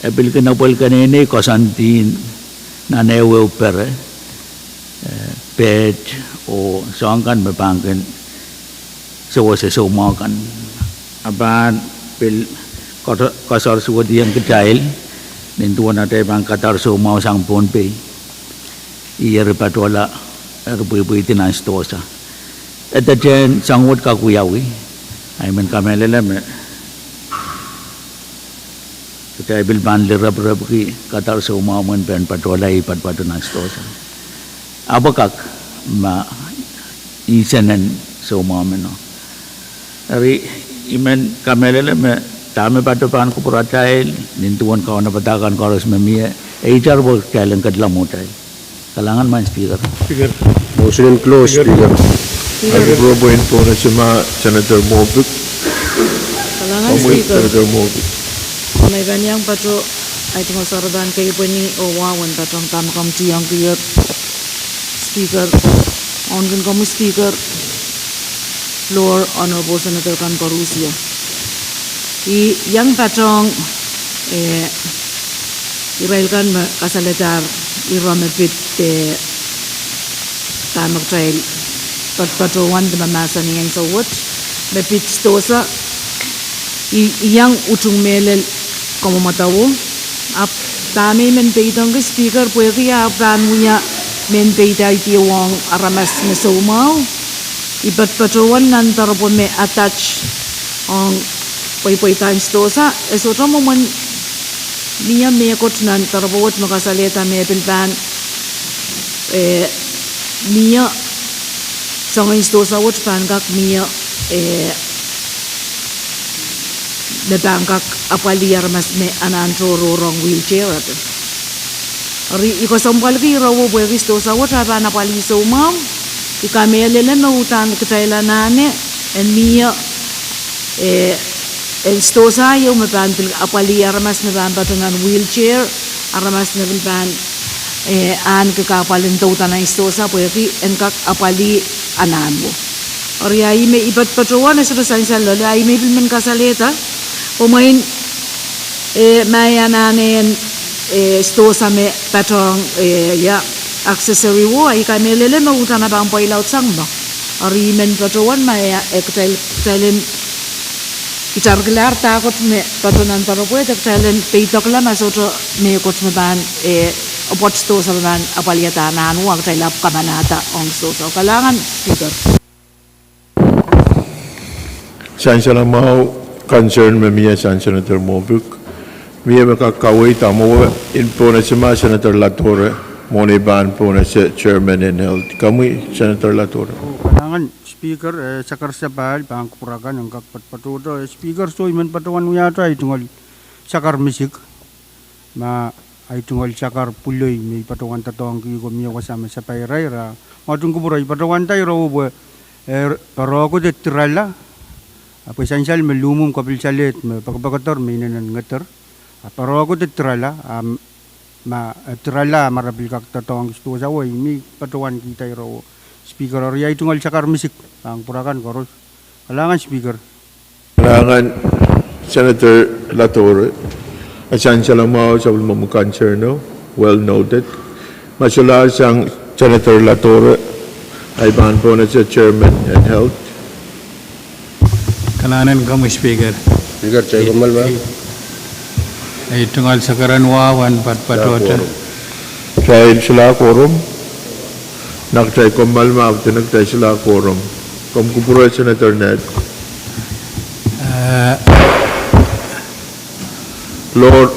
ebil kenapal kanini kosan tin nanewe per pet o songkan mepangken sewa sesumakan aban pil kasar suwadi yang kecil nintuan ada bang Kadkadaur sumau sang Pohnpei iya repatola erpui tinan stosa eta jen sangwat kakuyawi ay men kamelele me kita bil ban lerap ki Kadkadaur sumau men pen patola ipat patunan stosa abakak ma isanen so mameno ari imen kamelele me tame pato pan ko puratai nintuan kawan patakan koros memia eitar bo kalen kadla motai kalangan man speaker Motion closed, Speaker. Agro-Boyin po na si Senator Movic. Kalangan speaker. Senator Movic. May banyang pato ay tumasaradan kayo po ni Owawan patong tamkam tiyang kiyot speaker. Ongan kami speaker. Floor Honorable Senator Kadkadaur. Yang patong irailkan kasalitar iramepit tamak trail patpatuan di mamasan yang sawat bepit stosa yang utung melel como matawo ap tami men peitong ke speaker puede ya pranunya men peitai tiwang aramas mesomau ibat patuan nantar po me attach ang poi-poitan stosa esotra mo man niya me kot nantar po wat makasaleta me pilpan Mia sangin stosa wat pangkak mia me pangkak apaliar mas me anantro rorong wheelchair at ari iko sampal ki rawo buegi stosa wat apa na pali so mau ikamele le me utan kitaila nane en mia en stosa yo me pantil apaliar mas me pampatungan wheelchair aramas me pan an kakapalin tautan na istosa po yaki enkak apali anamo. Ori ay may ibat patrawan na sa sansan lalo ay may bilmen kasaleta umain may ananen istosa me patrong ya accessory wo ay kami lele mautan na bang poilaw sang no. Ori men patrawan may ektailin itar gelar takot me patronan taropo ektailin peitok la masotro me kot me ban opot sto sa ban apaliata na anuang tailap kamanata ong sto sa kalangan speaker. Sansala mau concern me mia Senator Movic. Mia makakaway tamo info na si Senator Latore money ban po na si Chairman and Health. Kami Senator Latore. Kalangan speaker sakar sa bahal bang kupurakan ang kakpatpatuto speaker so iman patuan uyata itungol sakar misik ma ay tungol sakar puloy may patuan tatong ko miya kasama sa pairay ra matung kuburay patuan tayo raw bo pero ako de tirala apo esensyal melumum kapil salit me pagpagator may nanan ngater pero ako de tirala ma tirala marabil kak tatong gusto sa way mi patuan kita raw speaker or ay tungol sakar misik ang purakan koros kalangan speaker Kalangan Senator Latore. Esensyal mau sa ulmo concern no, well noted. Masula sang Senator Latore ay ban po na sa Chairman and Health. Kananan kamu speaker. Speaker, chay kamal ba? Ay tunggal sa karanwawan patpatutan. Kaya sila quorum. Nagtay kumal maabti nagtay sila quorum. Kung kupura Senator Ned. Lord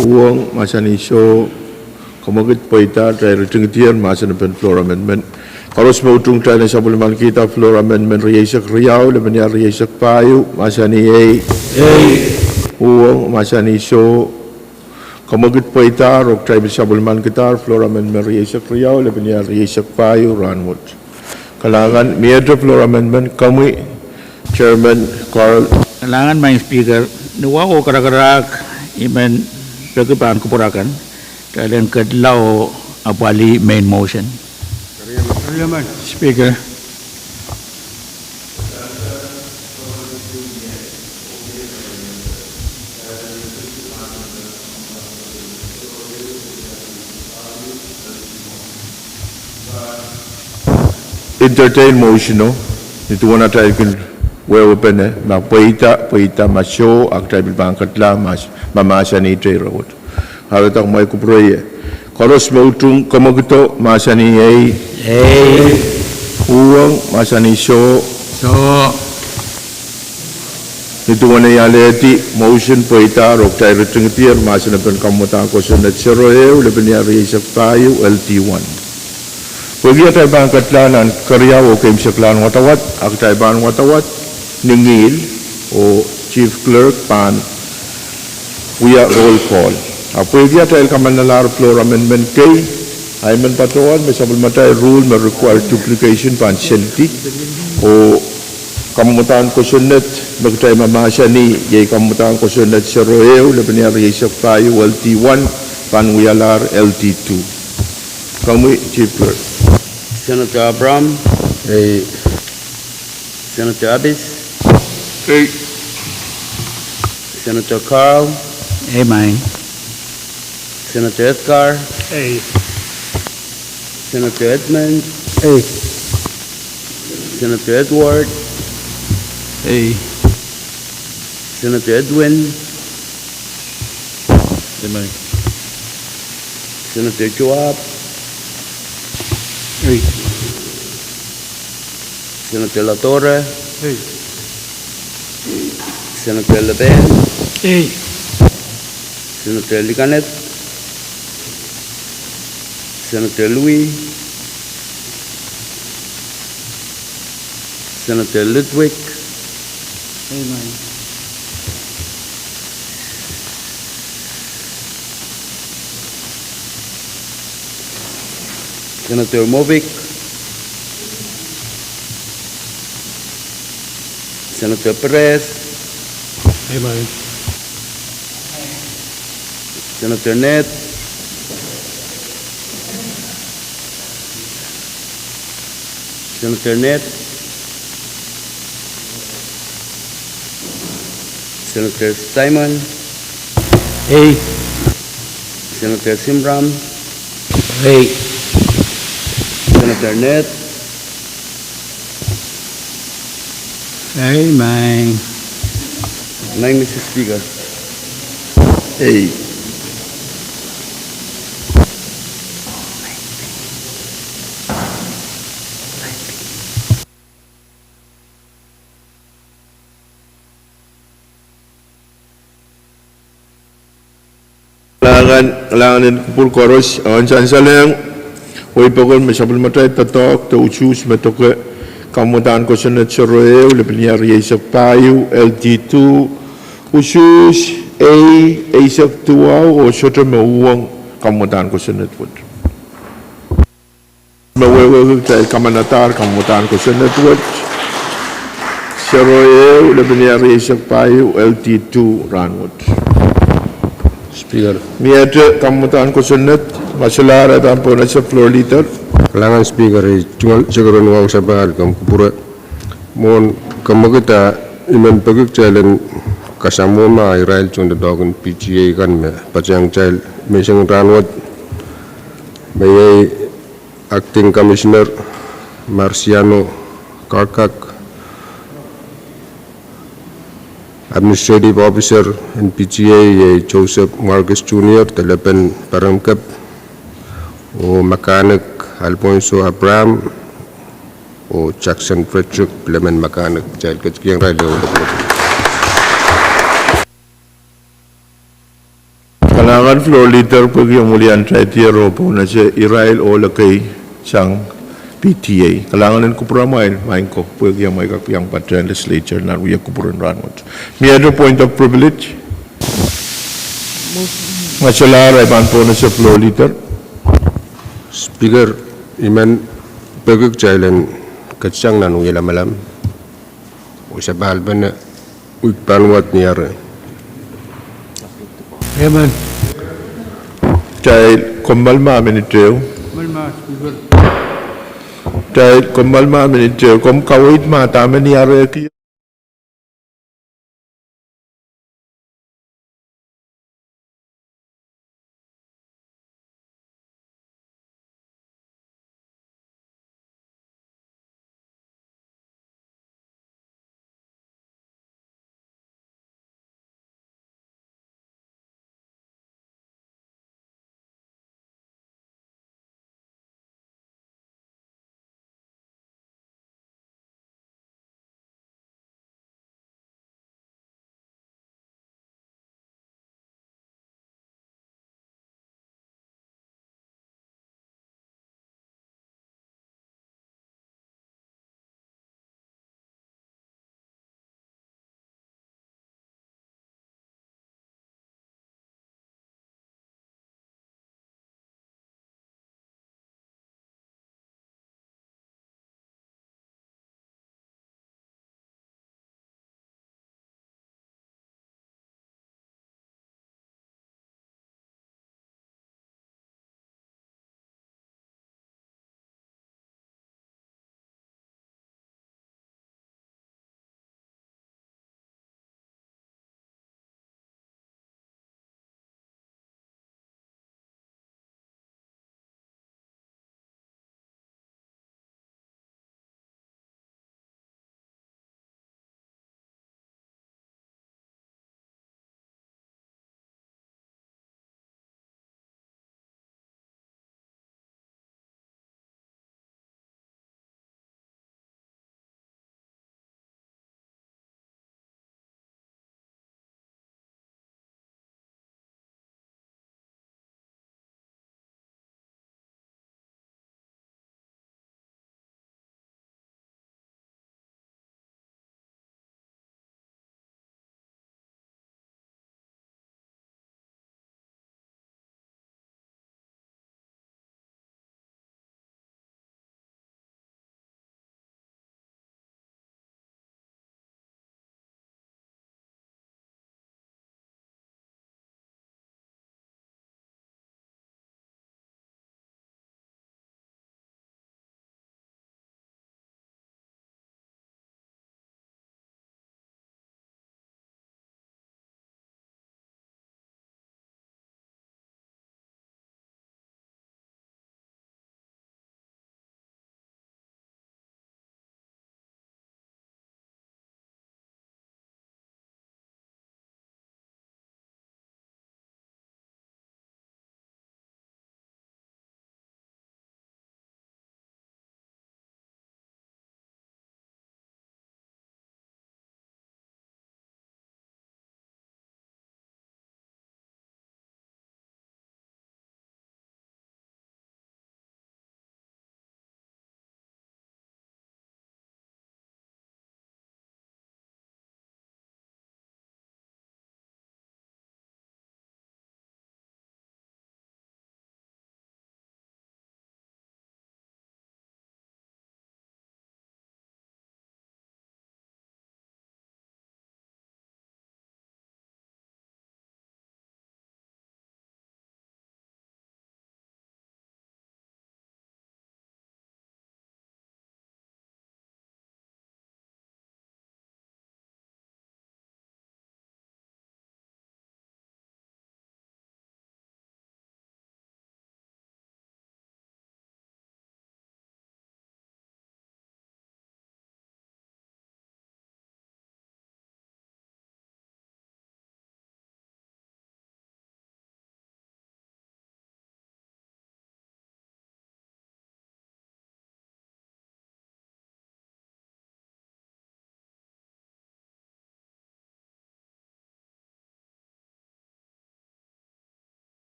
Pwuhng masani so kamagit poita try retingtian masan pen floor amendment karos mautung try na sabulman kita floor amendment riyasak riyaw leban ya riyasak payu masani Pwuhng masani so kamagit poita rok try sabulman kita floor amendment riyasak riyaw leban ya riyasak payu ranwot kalangan miadra floor amendment kami Chairman Carl Kailangan may speaker, nuwa ko karakarak iman pagkipaan kupurakan kailan kadlaw apali main motion. Parliament. Speaker. entertain motion no itu wana tayo kun wewe pene ma poita ma show ak tayo bilbangkat la mas mamasa ni tayo rawat halat ak may kuproye koros mautung kamagito masani ay Pwuhng masani show So itu wana yaleti motion poita rok tayo retingtier masana pen kamuta ko sunat seroe ule pen yari sa payu LT1 Pagi tayo bangkat lanan karya o kaim saklan watawat ak tayo ban watawat ningil o chief clerk pan uya roll call. Pagi tayo kamanalar floor amendment kay ay man patuan may sabal matay rule may require duplication pan selti o kamutaan ko sunat magtay mamasa ni yay kamutaan ko sunat sa roeo laban yari sa payo LT1 pan uyalar LT2. Kami chief clerk. Senator Abram. Senator Abis. Senator Carl. Amen. Senator Edgar. Senator Edmund. Senator Edward. Senator Edwin. Senator Joab. Senator La Torre. Senator Leben. Senator Liganet. Senator Louis. Senator Ludwig. Senator Movic. Senator Perez. Senator Ned. Senator Ned. Senator Simon. Senator Simram. Senator Ned. Amen. Nine, Mr. Speaker. Kailangan kumpul koros awan sansalang way pagol masabal matay tatok to uchus matoke kamutaan ko sunat sa roeo lepinya riya payu LT2 usus A sak tuaw o soto mauwang kamutaan ko sunat wad mawewe tayo kamanatar kamutaan ko sunat wad sa roeo lepinya riya payu LT2 ranwad Speaker. Miada kamutaan ko sunat masalara tampo na sa floor leader. Kailangan speaker jungal siguro nuwang sa bahal kam kupura mon kamagita iman pagik challenge kasamo ma Israel chunda dogon PGA kan me pachang child mission ranwat may acting commissioner Marciano Karkak Administrative Officer NPGA Joseph Marcus Jr. Telepen Parangkap o Mechanic Alfonso Abraham o Jackson Frederick Plemen Mechanic Child Kachkiyang Kailangan Kalangan floor leader pagi yang mulian Traitier Ropo na siya Israel o lakay siyang PTA. Kalangan ko puramain, main ko pagi yang may kakpiyang patren legislature na uya ko purin ranot. May other point of privilege? Masalah raiban po na siya floor leader. Speaker, iman pagig jailan katsang nan uya malam. Usa bahal bana panwat niara. Amen. Jai kombal miniteo. Malma, Speaker. Jai kombal miniteo. Kom kawit tama niara ki.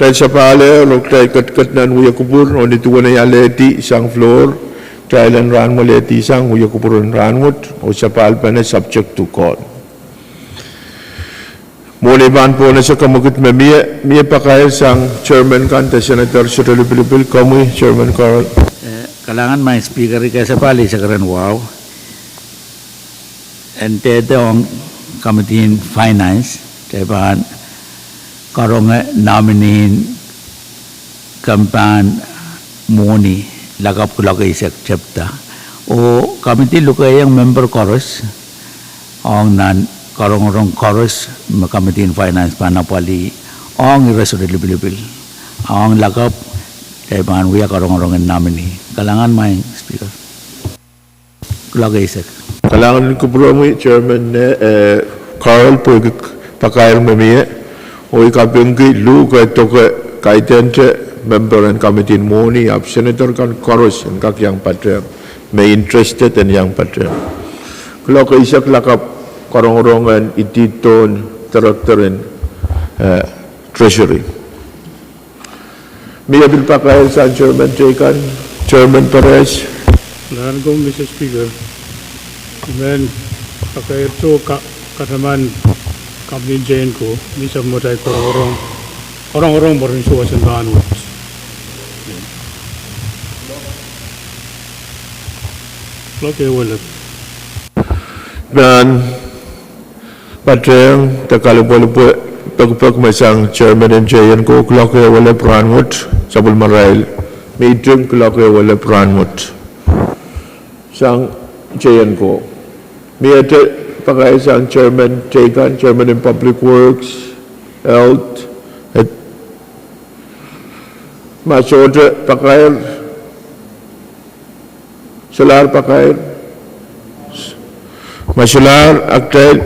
Try sa pale, rok try kat nan uya kupur, o nituwa na yaleti isang floor, try lan ran mo leti isang uya kupuran ranmut, o sa pal pa na subject to call. Muli ban po na sa kamugot me miya pa kaya sang chairman kan, ta Senator Sotelo Pilipil, kamu Chairman Carl. Kalangan may speaker ka sa pali sa karan wow. And tetong Committee in Finance, teban karong nominee kampan moni lagap ko lagay sa chapta. O committee lukay ang member chorus ang nan karong chorus Committee in Finance panapali ang resolute libil ang lagap teban wiya karong nominee. Kalangan may speaker. Lagay sa Kalangan ko po mo Chairman Carl po pakayang mamiya o ikapingki lu ka ito ka itente member and committee moni of Senator kan Koros and kak yang patre may interested and yang patre kalau ka isak lakap korong-korongan ititon director and treasury may abil pakayang sa Chairman Jekan Chairman Perez. Lahan ko, Mr. Speaker. Then, pakai itu kataman kami jain ko, bisa mulai orang-orang berinsuah sentuhan. Oke, boleh. Dan patreng terkalu boleh pag masang chairman and jain ko clock wala pranmut sabul marail meeting clock wala pranmut sang jain ko Miyate pakai sang chairman Jekan, chairman in Public Works, Health, Masoda pakai, Solar pakai, Masolar aktai,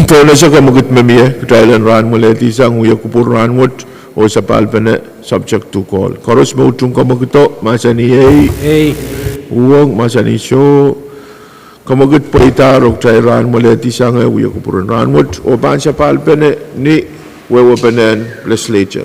kau nasa kamugut mamiya, Thailand ran mulai tisang uya kupur ran mut, o sa palpana subject to call. Koros mautung kamuguto, masa ni Pwuhng, masa ni show. Kamugut po itarok tayo ran muli tisang uya kupuran ran mut o pan sa palpene ni wewapanan legislature.